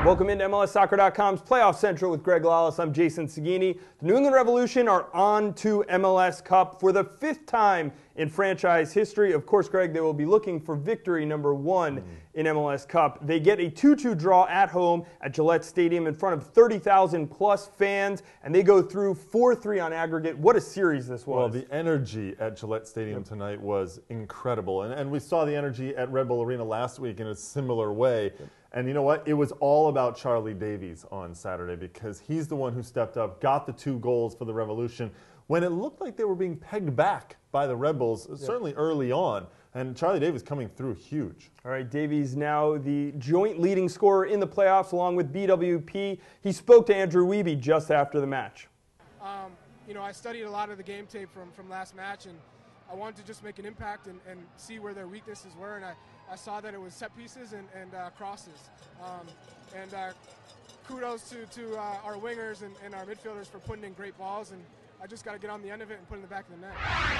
Welcome into MLSsoccer.com's Playoff Central with Greg Lalas. I'm Jason Saghini. The New England Revolution are on to MLS Cup for the 5th time in franchise history. Of course, Greg, they will be looking for victory number 1 in MLS Cup. They get a 2-2 draw at home at Gillette Stadium in front of 30,000 plus fans, and they go through 4-3 on aggregate. What a series this was. Well, the energy at Gillette Stadium tonight was incredible, and we saw the energy at Red Bull Arena last week in a similar way. And you know what? It was all about Charlie Davies on Saturday because he's the one who stepped up, got the 2 goals for the Revolution when it looked like they were being pegged back by the Red Bulls, certainly early on. And Charlie Davies coming through huge. All right, Davies now the joint leading scorer in the playoffs along with BWP. He spoke to Andrew Wiebe just after the match. You know, I studied a lot of the game tape from last match, and I wanted to just make an impact and see where their weaknesses were. And I saw that it was set pieces and crosses. Kudos to our wingers and our midfielders for putting in great balls, and I just got to get on the end of it and put it in the back of the net.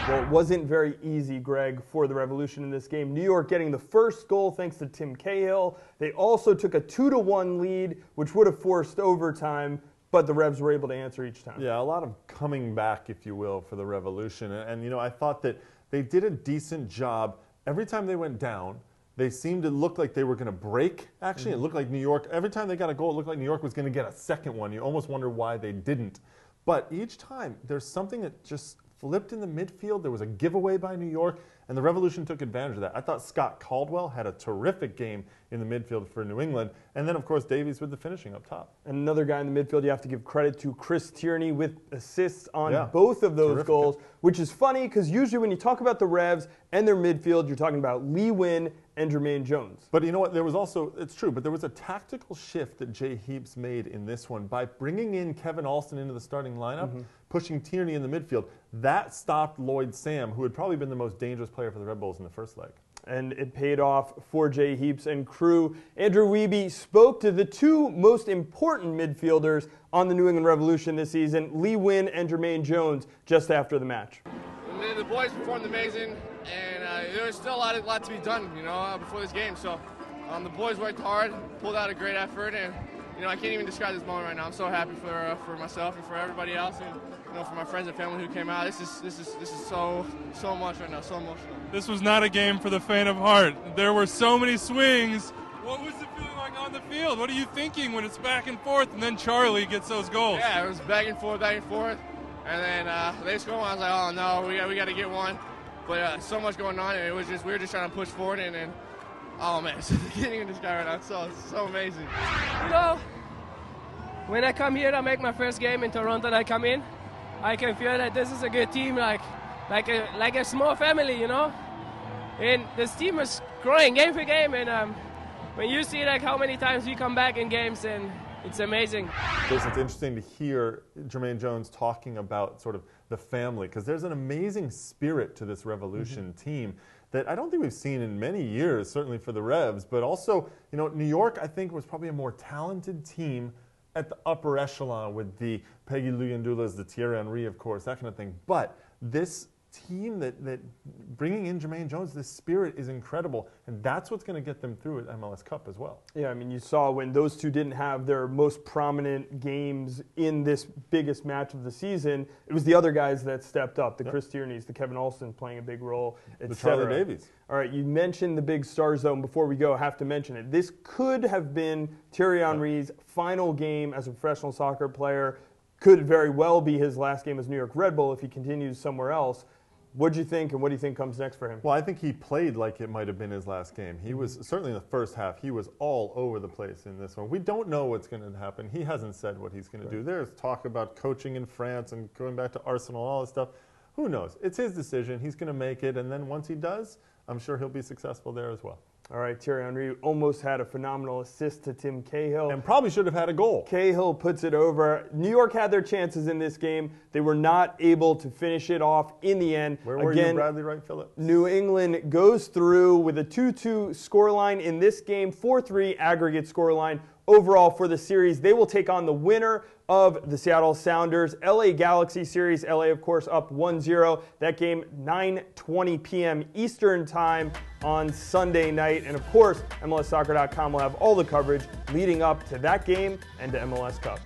Well, it wasn't very easy, Greg, for the Revolution in this game. New York getting the first goal thanks to Tim Cahill. They also took a 2-1 lead, which would have forced overtime, but the Revs were able to answer each time. Yeah, a lot of coming back, if you will, for the Revolution. And you know, I thought that they did a decent job. Every time they went down, they seemed to look like they were going to break. Actually, it looked like New York, every time they got a goal, it looked like New York was going to get a second one. You almost wonder why they didn't. But each time, there's something that just flipped in the midfield. There was a giveaway by New York, and the Revolution took advantage of that. I thought Scott Caldwell had a terrific game in the midfield for New England. And then, of course, Davies with the finishing up top. And another guy in the midfield you have to give credit to, Chris Tierney, with assists on both of those goals, which is funny because usually when you talk about the Revs and their midfield, you're talking about Nguyen and Jermaine Jones. But you know what? There was also, it's true, but there was a tactical shift that Jay Heaps made in this one by bringing in Kevin Alston into the starting lineup, pushing Tierney in the midfield. That stopped Lloyd Sam, who had probably been the most dangerous player for the Red Bulls in the first leg. And it paid off for Jay Heaps and crew. Andrew Wiebe spoke to the 2 most important midfielders on the New England Revolution this season, Nguyen and Jermaine Jones, just after the match. The boys performed amazing, and there was still a lot to be done, you know, before this game. So the boys worked hard, pulled out a great effort, and you know, I can't even describe this moment right now. I'm so happy for myself and for everybody else, and you know, for my friends and family who came out. This is so much right now, so emotional. This was not a game for the faint of heart. There were so many swings. What was it feeling like on the field? What are you thinking when it's back and forth, and then Charlie gets those goals? Yeah, it was back and forth, and then they scored one. I was like, oh no, we got to get one. But so much going on, and we were just trying to push forward, and then, oh man, getting in this guy right now, it's so amazing. You know, when I come here, I make my first game in Toronto, and I come in, I can feel that this is a good team, like a small family, you know. And this team is growing game for game, and when you see like how many times we come back in games, and it's amazing. Jason, it's interesting to hear Jermaine Jones talking about sort of the family, because there's an amazing spirit to this Revolution team that I don't think we've seen in many years, certainly for the Revs, but also, you know, New York, I think, was probably a more talented team at the upper echelon with the Peggy Luyandulas, the Thierry Henry, of course, that kind of thing. But this team that bringing in Jermaine Jones, this spirit is incredible, and that's what's going to get them through at MLS Cup as well. Yeah, I mean, you saw when those 2 didn't have their most prominent games in this biggest match of the season, it was the other guys that stepped up, the Chris Tierneys, the Kevin Alston playing a big role, the Charlie Davies. All right, you mentioned the big star zone. Before we go, I have to mention it. This could have been Thierry Henry's final game as a professional soccer player. Could very well be his last game as New York Red Bull if he continues somewhere else. What do you think, and what do you think comes next for him? Well, I think he played like it might have been his last game. He was, certainly in the first half, he was all over the place in this one. We don't know what's going to happen. He hasn't said what he's going to do. There's talk about coaching in France and going back to Arsenal, all this stuff. Who knows? It's his decision. He's going to make it, and then once he does, I'm sure he'll be successful there as well. All right, Thierry Henry almost had a phenomenal assist to Tim Cahill. And probably should have had a goal. Cahill puts it over. New York had their chances in this game. They were not able to finish it off in the end. Where were you, Bradley Wright Phillips? New England goes through with a 2-2 scoreline in this game, 4-3 aggregate scoreline. Overall for the series, they will take on the winner of the Seattle Sounders LA Galaxy series. LA, of course, up 1-0. That game, 9:20 p.m. Eastern Time on Sunday night. And, of course, MLSsoccer.com will have all the coverage leading up to that game and to MLS Cup.